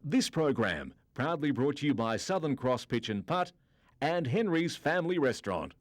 This program proudly brought to you by Southern Cross Pitch and Putt and Henry's Family Restaurant.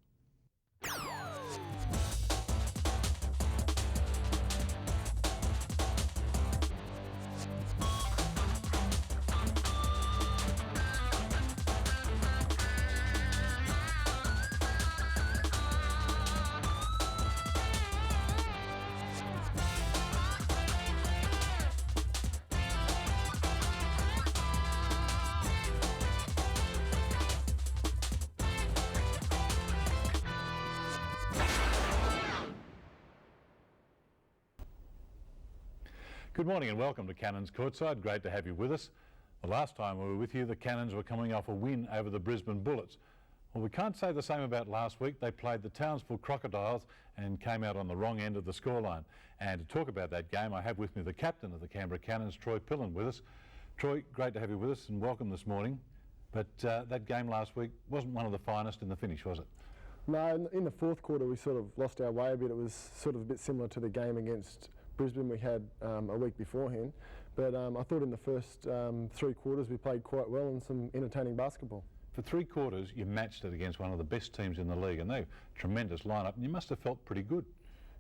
Good morning and welcome to Cannons Courtside. Great to have you with us. The last time we were with you, the Cannons were coming off a win over the Brisbane Bullets. Well, we can't say the same about last week. They played the Townsville Crocodiles and came out on the wrong end of the scoreline. And to talk about that game, I have with me the captain of the Canberra Cannons, Troy Pillen, with us. Troy, great to have you with us and welcome this morning. But that game last week wasn't one of the finest in the finish, was it? No, in the fourth quarter we sort of lost our way a bit. It was sort of a bit similar to the game against Brisbane we had a week beforehand, but I thought in the first 3 quarters we played quite well and some entertaining basketball. For 3 quarters you matched it against one of the best teams in the league, and they're a tremendous lineup, and you must have felt pretty good.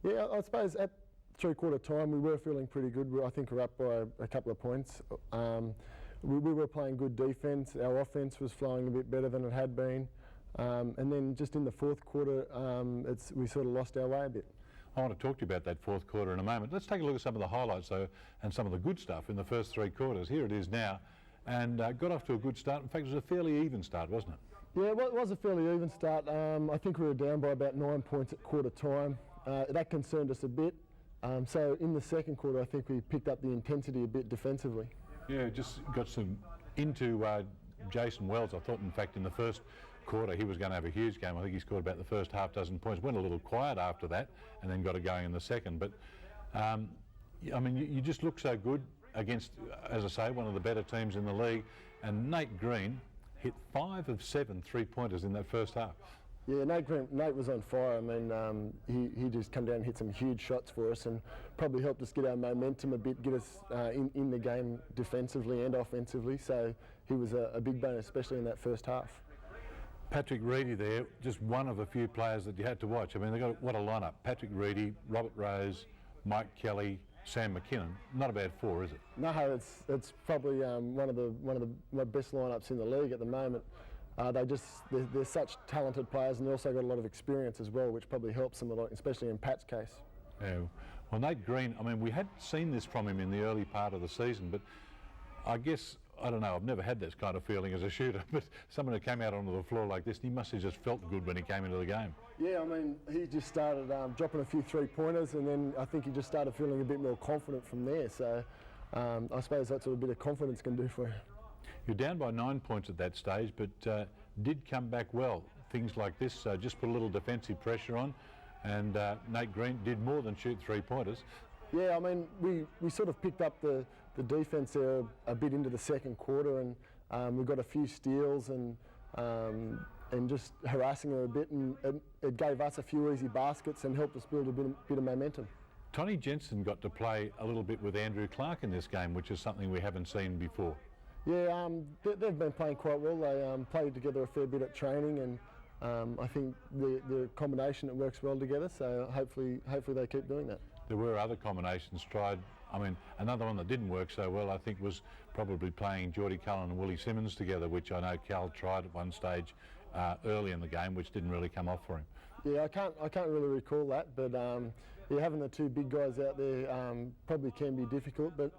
Yeah, I suppose at 3/4 time we were feeling pretty good. I think we're up by a couple of points. We were playing good defence. Our offence was flowing a bit better than it had been, and then just in the fourth quarter we sort of lost our way a bit. I want to talk to you about that fourth quarter in a moment. Let's take a look at some of the highlights though, and some of the good stuff in the first 3 quarters. Here it is now, and got off to a good start. In fact, it was a fairly even start, wasn't it? Yeah, well, it was a fairly even start. I think we were down by about 9 points at quarter time. That concerned us a bit. So in the second quarter, I think we picked up the intensity a bit defensively. Yeah, just got some into Jason Wells. I thought, in fact, in the first quarter he was going to have a huge game. I think he scored about the first half dozen points, went a little quiet after that and then got it going in the second. But I mean, you just look so good against, as I say, one of the better teams in the league, and Nate Green hit 5 of 7 3-pointers in that first half. Yeah, Nate was on fire. I mean, he just come down and hit some huge shots for us and probably helped us get our momentum a bit, get us in the game defensively and offensively. So he was a big bonus, especially in that first half. Patrick Reedy there, just one of a few players that you had to watch. I mean, they got what a lineup: Patrick Reedy, Robert Rose, Mike Kelly, Sam McKinnon. Not a bad 4, is it? No, it's probably one of the best lineups in the league at the moment. They're such talented players, and they also got a lot of experience as well, which probably helps them a lot, especially in Pat's case. Yeah. Well, Nate Green, I mean, we had seen this from him in the early part of the season, but I guess, I don't know, I've never had this kind of feeling as a shooter, but someone who came out onto the floor like this, he must have just felt good when he came into the game. Yeah, I mean, he just started dropping a few 3-pointers, and then I think he just started feeling a bit more confident from there. So I suppose that's what a bit of confidence can do for you. You're down by 9 points at that stage, but did come back well. Things like this just put a little defensive pressure on, and Nate Green did more than shoot 3-pointers. Yeah, I mean, we sort of picked up the defence there a bit into the second quarter, and we got a few steals and just harassing them a bit, and it gave us a few easy baskets and helped us build a bit of momentum. Tony Jensen got to play a little bit with Andrew Clark in this game, which is something we haven't seen before. Yeah, they've been playing quite well. They played together a fair bit at training, and I think the combination, it works well together, so hopefully they keep doing that. There were other combinations tried. I mean, another one that didn't work so well, I think, was probably playing Geordie Cullen and Willie Simmons together, which I know Cal tried at one stage early in the game, which didn't really come off for him. Yeah, I can't really recall that, but yeah, having the 2 big guys out there probably can be difficult, but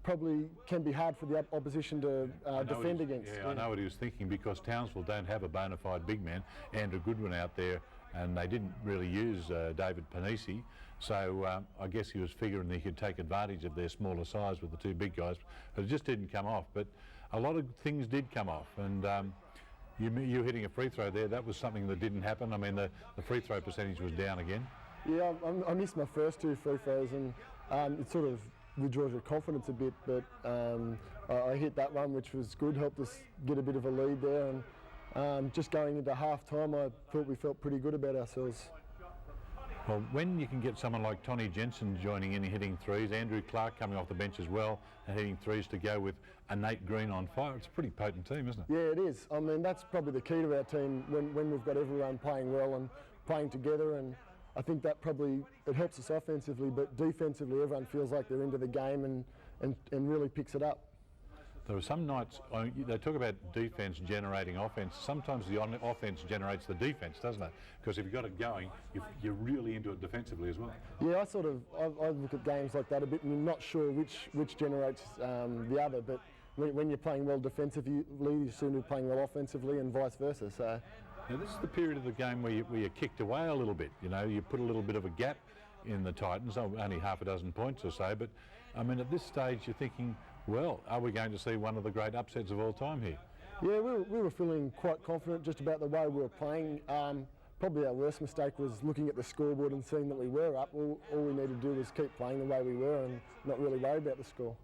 probably can be hard for the opposition to defend against. Yeah, I know what he was thinking, because Townsville don't have a bona fide big man, Andrew Goodwin, out there, and they didn't really use David Panisi, so I guess he was figuring he could take advantage of their smaller size with the 2 big guys, but it just didn't come off. But a lot of things did come off, and you hitting a free throw there, that was something that didn't happen. I mean, the free throw percentage was down again. Yeah, I missed my first 2 free throws, and it sort of withdraws your confidence a bit, but I hit that one, which was good, helped us get a bit of a lead there, and just going into half time I thought we felt pretty good about ourselves. Well, when you can get someone like Tony Jensen joining in hitting threes, Andrew Clark coming off the bench as well and hitting threes to go with a Nate Green on fire, it's a pretty potent team, isn't it? Yeah, it is. I mean, that's probably the key to our team when we've got everyone playing well and playing together, and I think that probably, it helps us offensively, but defensively everyone feels like they're into the game and really picks it up. There are some nights, they talk about defence generating offence. Sometimes the offence generates the defence, doesn't it? Because if you've got it going, you're really into it defensively as well. Yeah, I look at games like that a bit and you're not sure which generates the other, but when you're playing well defensively, you soon be playing well offensively and vice versa. So. Now this is the period of the game where you're kicked away a little bit. You know, you put a little bit of a gap in the Titans, only half a dozen points or so, but I mean at this stage you're thinking, well, are we going to see one of the great upsets of all time here? Yeah, we were feeling quite confident just about the way we were playing. Probably our worst mistake was looking at the scoreboard and seeing that we were up. All we needed to do was keep playing the way we were and not really worry about the score.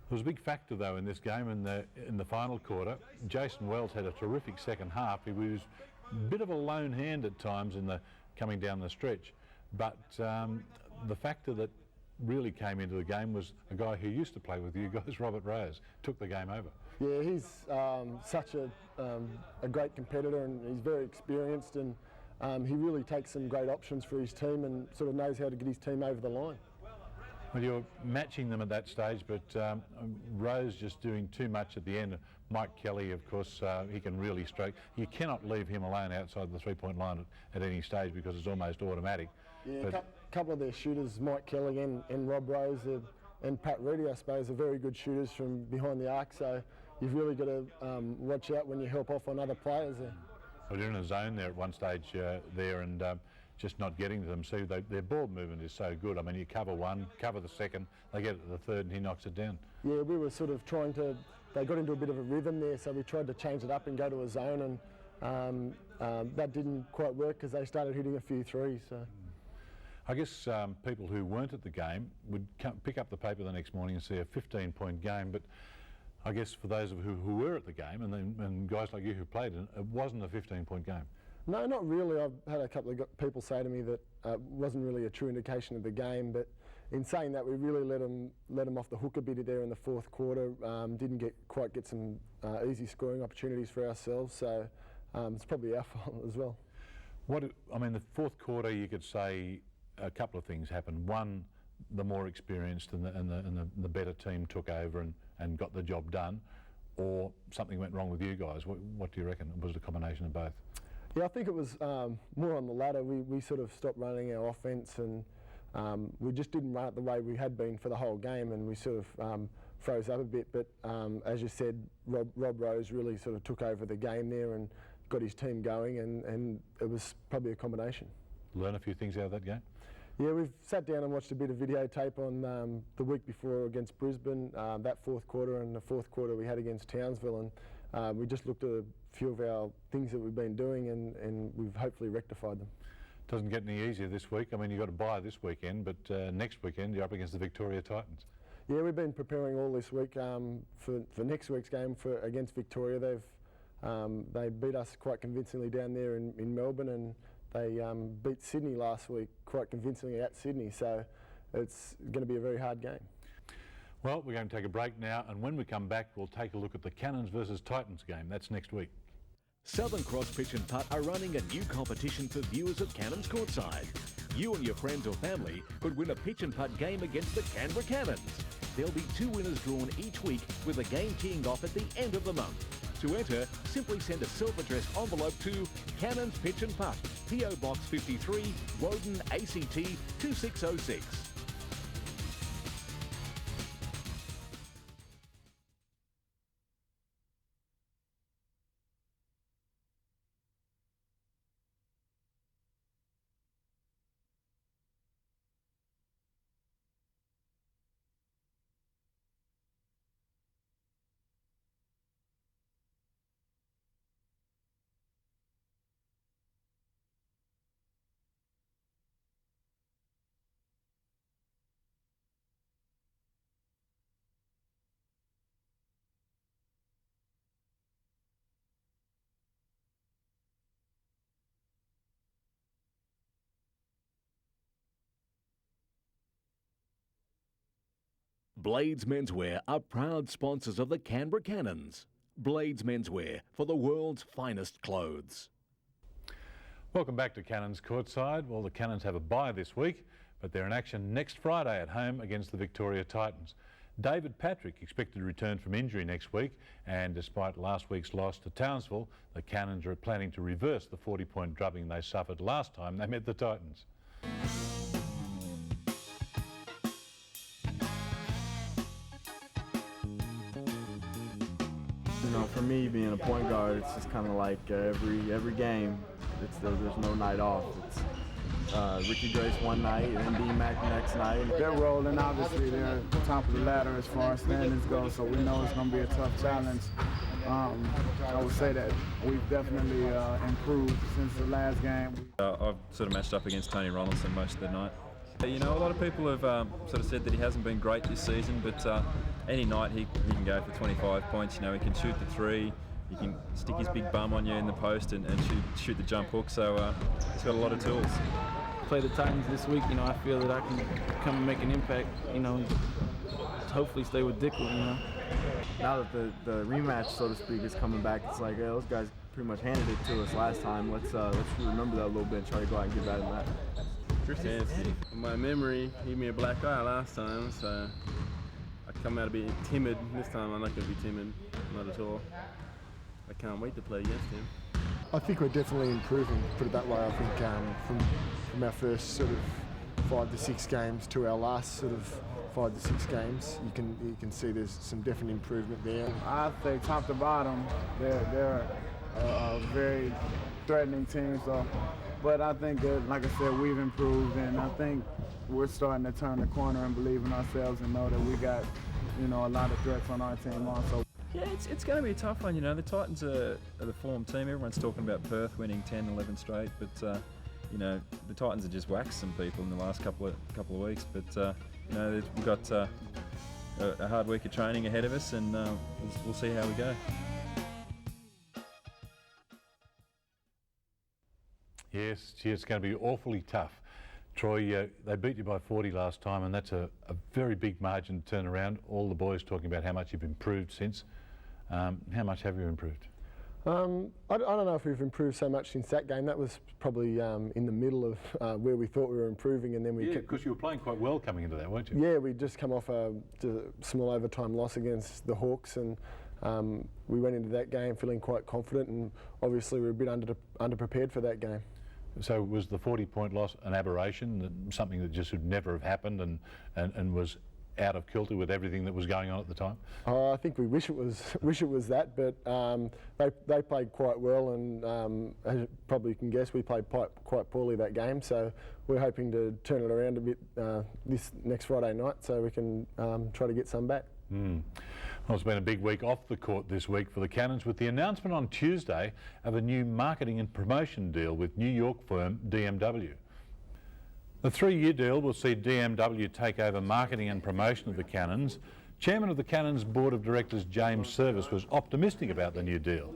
There was a big factor though in this game in the final quarter. Jason Wells had a terrific second half. He was a bit of a lone hand at times coming down the stretch, but the factor that really came into the game was a guy who used to play with you guys, Robert Rose, took the game over. Yeah, he's such a great competitor and he's very experienced, and he really takes some great options for his team and sort of knows how to get his team over the line. Well, you're matching them at that stage, but Rose just doing too much at the end. Mike Kelly, of course, he can really strike. You cannot leave him alone outside the three-point line at any stage because it's almost automatic. Yeah, a couple of their shooters, Mike Kelly and Rob Rose and Pat Reedy, I suppose, are very good shooters from behind the arc, so you've really got to watch out when you help off on other players there. Well, you're in a zone there at one stage there and just not getting to them. See, their ball movement is so good. I mean, you cover one, cover the second, they get it to the third and he knocks it down. Yeah, we were sort of trying to, they got into a bit of a rhythm there, so we tried to change it up and go to a zone, and that didn't quite work because they started hitting a few threes. So. I guess people who weren't at the game would pick up the paper the next morning and see a 15-point game, but I guess for those of who were at the game and guys like you who played it wasn't a 15-point game. No, not really. I've had a couple of people say to me that it wasn't really a true indication of the game, but in saying that, we really let them off the hook a bit there in the fourth quarter. Didn't quite get some easy scoring opportunities for ourselves, so it's probably our fault as well. I mean, the fourth quarter, you could say a couple of things happened. One, the more experienced and the better team took over and got the job done, or something went wrong with you guys. What do you reckon? Was it a combination of both? Yeah, I think it was more on the latter. We sort of stopped running our offence and we just didn't run it the way we had been for the whole game, and we sort of froze up a bit. But as you said, Rob Rose really sort of took over the game there and got his team going, and it was probably a combination. Learn a few things out of that game? Yeah, we've sat down and watched a bit of videotape on the week before against Brisbane, that fourth quarter, and the fourth quarter we had against Townsville, and we just looked at a few of our things that we've been doing and we've hopefully rectified them. Doesn't get any easier this week. I mean, you've got to buy this weekend, but next weekend you're up against the Victoria Titans. Yeah, we've been preparing all this week for next week's game against Victoria. They beat us quite convincingly down there in Melbourne, and they beat Sydney last week quite convincingly at Sydney, so it's going to be a very hard game. Well, we're going to take a break now, and when we come back, we'll take a look at the Cannons versus Titans game. That's next week. Southern Cross Pitch and Putt are running a new competition for viewers at Cannons Courtside. You and your friends or family could win a pitch and putt game against the Canberra Cannons. There'll be 2 winners drawn each week, with a game teeing off at the end of the month. To enter, simply send a self-addressed envelope to Cannons Pitch and Putt, PO Box 53, Woden, ACT 2606. Blades Menswear are proud sponsors of the Canberra Cannons. Blades Menswear, for the world's finest clothes. Welcome back to Cannons Courtside. Well, the Cannons have a bye this week, but they're in action next Friday at home against the Victoria Titans. David Patrick expected to return from injury next week, and despite last week's loss to Townsville, the Cannons are planning to reverse the 40-point drubbing they suffered last time they met the Titans. You know, for me, being a point guard, it's just kind of like every game. There's no night off. It's Ricky Grace one night and D-Mac the next night. They're rolling, obviously. They're at the top of the ladder as far as standings go, so we know it's going to be a tough challenge. I would say that we've definitely improved since the last game. I've sort of matched up against Tony Ronaldson most of the night. You know, a lot of people have sort of said that he hasn't been great this season, but any night he can go for 25 points. You know, he can shoot the three, he can stick his big bum on you in the post and shoot the jump hook, so he's got a lot of tools. Play the Titans this week, you know, I feel that I can come and make an impact, you know, hopefully stay with Dickel, you know. Now that the rematch, so to speak, is coming back, it's like, those guys pretty much handed it to us last time. Let's remember that a little bit and try to go out and get better than that. My memory gave me a black eye last time, so I come out a bit timid. This time I'm not going to be timid, not at all. I can't wait to play against him. I think we're definitely improving, put it that way. I think from our first sort of 5 to 6 games to our last sort of 5 to 6 games, you can see there's some definite improvement there. I think top to bottom, they're a very threatening team. So, but I think that, like I said, we've improved, and I think we're starting to turn the corner and believe in ourselves and know that we got, you know, a lot of threats on our team also. Yeah, it's going to be a tough one. You know, the Titans are the form team. Everyone's talking about Perth winning 10, 11 straight, but you know, the Titans have just waxed some people in the last couple of weeks. But you know, we've got a hard week of training ahead of us, and we'll see how we go. Yes, it's going to be awfully tough. Troy, they beat you by 40 last time, and that's a very big margin to turn around. All the boys talking about how much you've improved since. How much have you improved? I don't know if we've improved so much since that game. That was probably in the middle of where we thought we were improving, and then we because you were playing quite well coming into that, weren't you? Yeah, we'd just come off a small overtime loss against the Hawks, and we went into that game feeling quite confident, and obviously we were a bit underprepared for that game. So was the 40-point loss an aberration, something that just would never have happened and was out of kilter with everything that was going on at the time? I think we wish it was that, but they played quite well, and as you probably can guess, we played quite poorly that game. So we're hoping to turn it around a bit this next Friday night, so we can try to get some back. Well, it's been a big week off the court this week for the Cannons, with the announcement on Tuesday of a new marketing and promotion deal with New York firm DMW. The 3-year deal will see DMW take over marketing and promotion of the Cannons. Chairman of the Cannons Board of Directors, James Service, was optimistic about the new deal.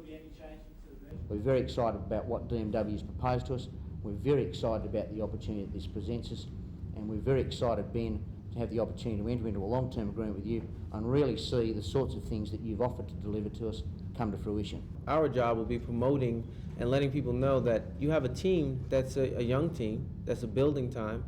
We're very excited about what DMW has proposed to us. We're very excited about the opportunity that this presents us, and we're very excited, Ben, to have the opportunity to enter into a long-term agreement with you and really see the sorts of things that you've offered to deliver to us come to fruition. Our job will be promoting and letting people know that you have a team that's a young team, that's a building time.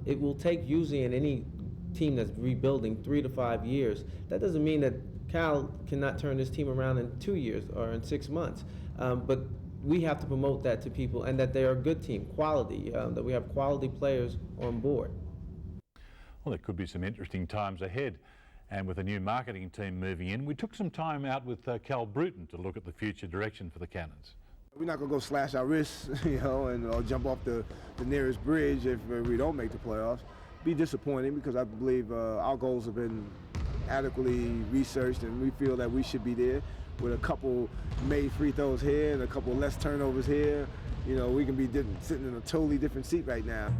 It will take usually in any team that's rebuilding 3 to 5 years. That doesn't mean that Cal cannot turn this team around in 2 years or in 6 months. But we have to promote that to people, and that they are a good team, quality, that we have quality players on board. Well, there could be some interesting times ahead. And with a new marketing team moving in, we took some time out with Cal Bruton to look at the future direction for the Cannons. We're not going to go slash our wrists, you know, and jump off the nearest bridge if we don't make the playoffs. Be disappointing, because I believe our goals have been adequately researched, and we feel that we should be there. With a couple made free throws here and a couple less turnovers here, you know, we can be sitting in a totally different seat right now.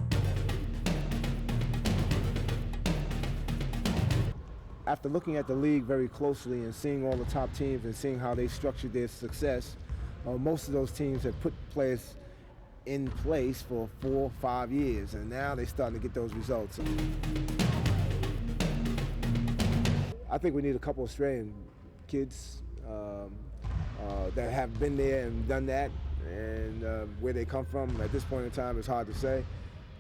After looking at the league very closely and seeing all the top teams and seeing how they structured their success, most of those teams have put players in place for 4 or 5 years, and now they're starting to get those results. I think we need a couple of Australian kids that have been there and done that, and where they come from at this point in time is hard to say.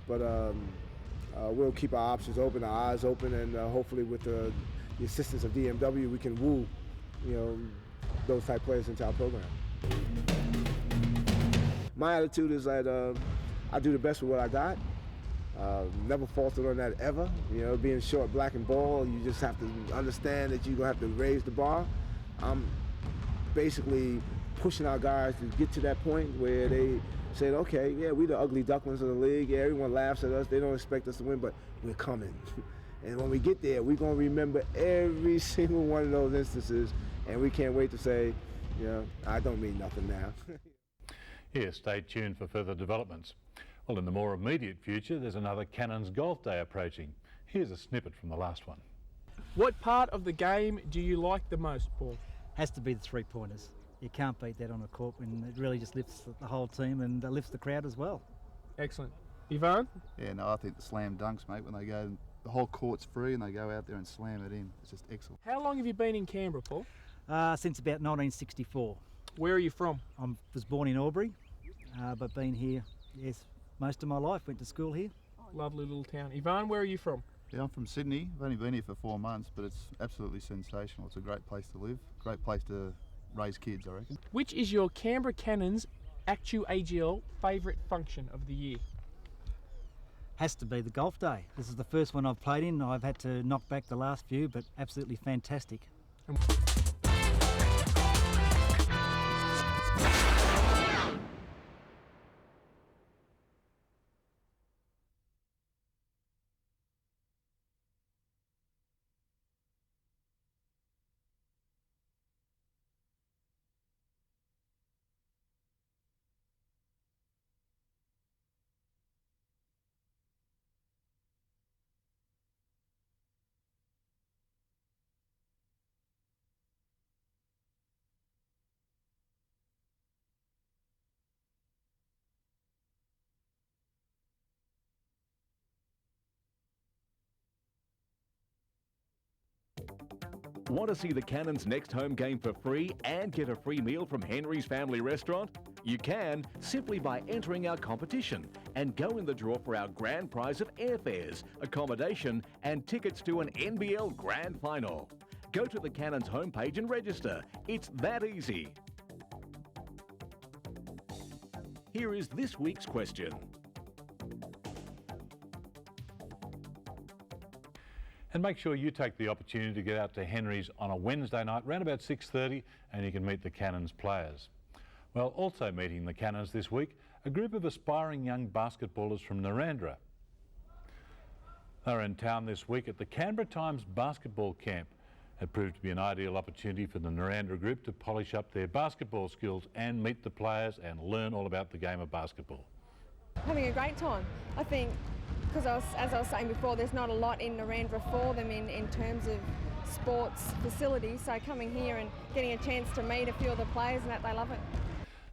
But we'll keep our options open, our eyes open, and hopefully with the assistance of DMW, we can woo, those type players into our program. My attitude is that I do the best with what I got. Never faltered on that ever. Being short, black and ball, you just have to understand that you're gonna have to raise the bar. I'm basically pushing our guys to get to that point where they said, okay, yeah, we the ugly ducklings of the league. Yeah, everyone laughs at us. They don't expect us to win, but we're coming. And when we get there, we're gonna remember every single one of those instances, and we can't wait to say, I don't mean nothing now. Here, stay tuned for further developments. Well, in the more immediate future, there's another Cannons Golf Day approaching. Here's a snippet from the last one. What part of the game do you like the most, Paul? Has to be the three-pointers. You can't beat that on a court, and it really just lifts the whole team and lifts the crowd as well. Excellent. Yvonne? Yeah, no, I think the slam dunks, mate, when they go, the whole court's free and they go out there and slam it in. It's just excellent. How long have you been in Canberra, Paul? Since about 1964. Where are you from? I was born in Albury, but been here, yes, most of my life. Went to school here. Lovely little town. Yvonne, where are you from? Yeah, I'm from Sydney. I've only been here for 4 months, but it's absolutely sensational. It's a great place to live, great place to raise kids, I reckon. Which is your Canberra Cannons Actu-AGL favourite function of the year? Has to be the golf day. This is the first one I've played in. I've had to knock back the last few, but absolutely fantastic. Want to see the Cannons' next home game for free and get a free meal from Henry's Family Restaurant? You can simply by entering our competition and go in the draw for our grand prize of airfares, accommodation and tickets to an NBL Grand Final. Go to the Cannons homepage and register. It's that easy. Here is this week's question. And make sure you take the opportunity to get out to Henry's on a Wednesday night, around about 6:30, and you can meet the Cannons players. Well, also meeting the Cannons this week, a group of aspiring young basketballers from Narrandera. They're in town this week at the Canberra Times basketball camp. It proved to be an ideal opportunity for the Narrandera group to polish up their basketball skills and meet the players and learn all about the game of basketball. Having a great time. I think because as I was saying before, there's not a lot in Narrandera for them in terms of sports facilities, so coming here and getting a chance to meet a few of the players and that, they love it.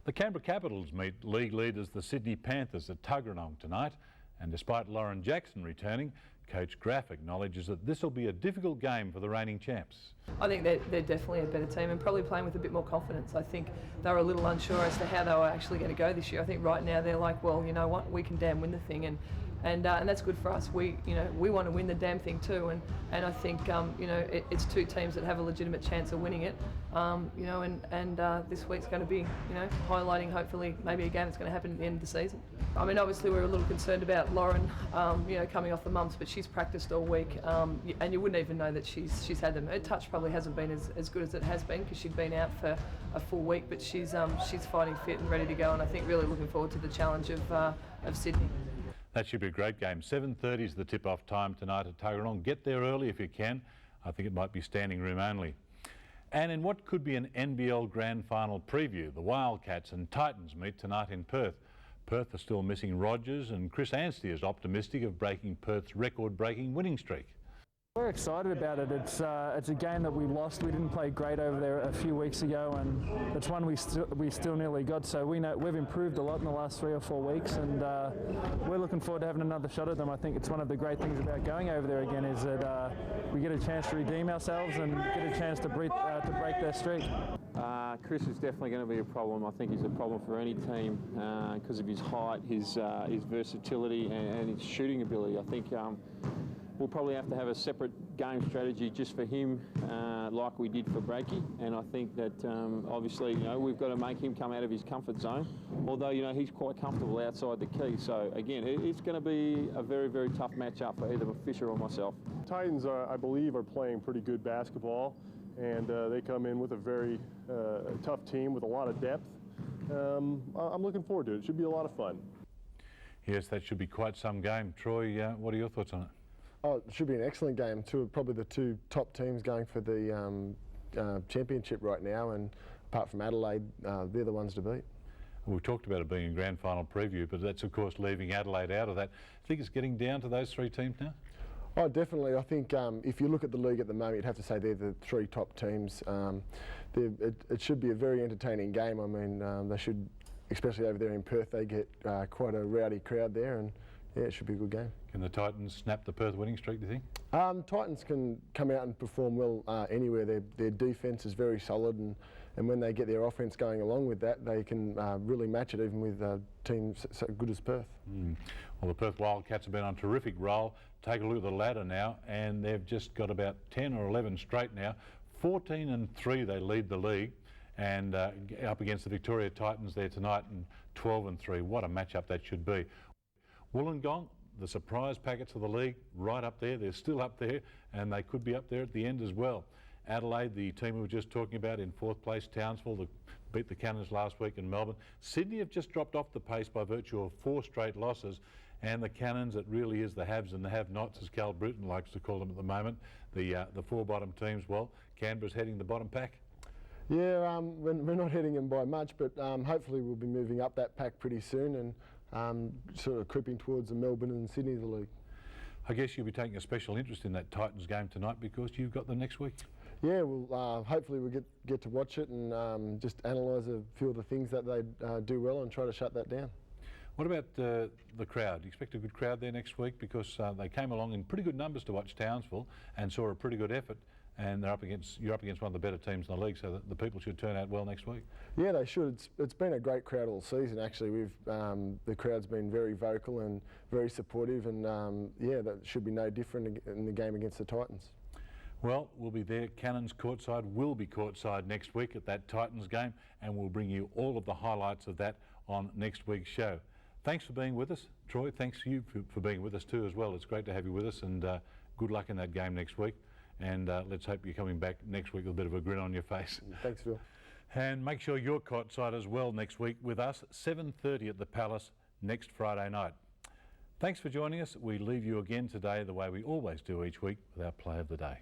The Canberra Capitals meet league leaders the Sydney Panthers at Tuggeranong tonight, and despite Lauren Jackson returning, Coach Graff acknowledges that this will be a difficult game for the reigning champs. I think they're definitely a better team and probably playing with a bit more confidence. I think they were a little unsure as to how they were actually going to go this year. I think right now they're like, well, you know what, we can damn win the thing, and that's good for us. We want to win the damn thing too, and I think it's two teams that have a legitimate chance of winning it. This week's going to be highlighting hopefully maybe a game that's going to happen at the end of the season. I mean, obviously we're a little concerned about Lauren, coming off the mumps, but she's practiced all week, and you wouldn't even know that she's had them. Her touch probably hasn't been as good as it has been because she'd been out for a full week, but she's fighting fit and ready to go, and I think really looking forward to the challenge of Sydney. That should be a great game. 7:30 is the tip-off time tonight at Tuggeranong. Get there early if you can. I think it might be standing room only. And in what could be an NBL Grand Final preview, the Wildcats and Titans meet tonight in Perth. Perth are still missing Rogers, and Chris Anstey is optimistic of breaking Perth's record-breaking winning streak. We're excited about it. It's a game that we lost. We didn't play great over there a few weeks ago, and it's one we still nearly got. So we know we've improved a lot in the last 3 or 4 weeks, and we're looking forward to having another shot at them. I think it's one of the great things about going over there again is that we get a chance to redeem ourselves and get a chance to break their streak. Chris is definitely going to be a problem. I think he's a problem for any team because of his height, his versatility, and his shooting ability. I think we'll probably have to have a separate game strategy just for him, like we did for Breaky. And I think that obviously, we've got to make him come out of his comfort zone. Although, he's quite comfortable outside the key. So again, it's going to be a very, very tough matchup for either Fisher or myself. Titans, I believe, are playing pretty good basketball, and they come in with a very tough team with a lot of depth. I'm looking forward to it. It should be a lot of fun. Yes, that should be quite some game. Troy, what are your thoughts on it? Oh, it should be an excellent game. Probably the 2 top teams going for the championship right now, and apart from Adelaide, they're the ones to beat. We've talked about it being a grand final preview, but that's of course leaving Adelaide out of that. I think it's getting down to those 3 teams now? Oh, definitely. I think if you look at the league at the moment, you'd have to say they're the 3 top teams. It should be a very entertaining game. I mean, they should, especially over there in Perth, they get quite a rowdy crowd there, and yeah, it should be a good game. Can the Titans snap the Perth winning streak, do you think? Titans can come out and perform well anywhere. Their defence is very solid, and when they get their offence going along with that, they can really match it even with teams so good as Perth. Well, the Perth Wildcats have been on a terrific roll. Take a look at the ladder now, and they've just got about 10 or 11 straight now. 14-3 they lead the league, and up against the Victoria Titans there tonight, and 12-3. What a matchup that should be. Wollongong, the surprise packets of the league, right up there. They're still up there, and they could be up there at the end as well. Adelaide, the team we were just talking about, in 4th place. Townsville beat the Cannons last week in Melbourne. Sydney have just dropped off the pace by virtue of 4 straight losses. And the Cannons, it really is the haves and the have-nots, as Cal Bruton likes to call them at the moment. The 4 bottom teams, well, Canberra's heading the bottom pack. Yeah, we're not heading them by much, but hopefully we'll be moving up that pack pretty soon and sort of creeping towards the Melbourne and Sydney of the league. I guess you'll be taking a special interest in that Titans game tonight because you've got them next week. Yeah, well, hopefully we'll get to watch it and just analyse a few of the things that they do well and try to shut that down. What about the crowd? Do you expect a good crowd there next week? Because they came along in pretty good numbers to watch Townsville and saw a pretty good effort, and you're up against one of the better teams in the league, so that the people should turn out well next week. Yeah, they should. It's been a great crowd all season, actually. The crowd's been very vocal and very supportive, and yeah, that should be no different in the game against the Titans. Well, we'll be there. Cannons Courtside will be courtside next week at that Titans game, and we'll bring you all of the highlights of that on next week's show. Thanks for being with us. Troy, thanks to you for being with us too as well. It's great to have you with us, and good luck in that game next week. And let's hope you're coming back next week with a bit of a grin on your face. Thanks, Phil. And make sure you're courtside as well next week with us, 7:30 at the Palace next Friday night. Thanks for joining us. We leave you again today the way we always do each week with our play of the day.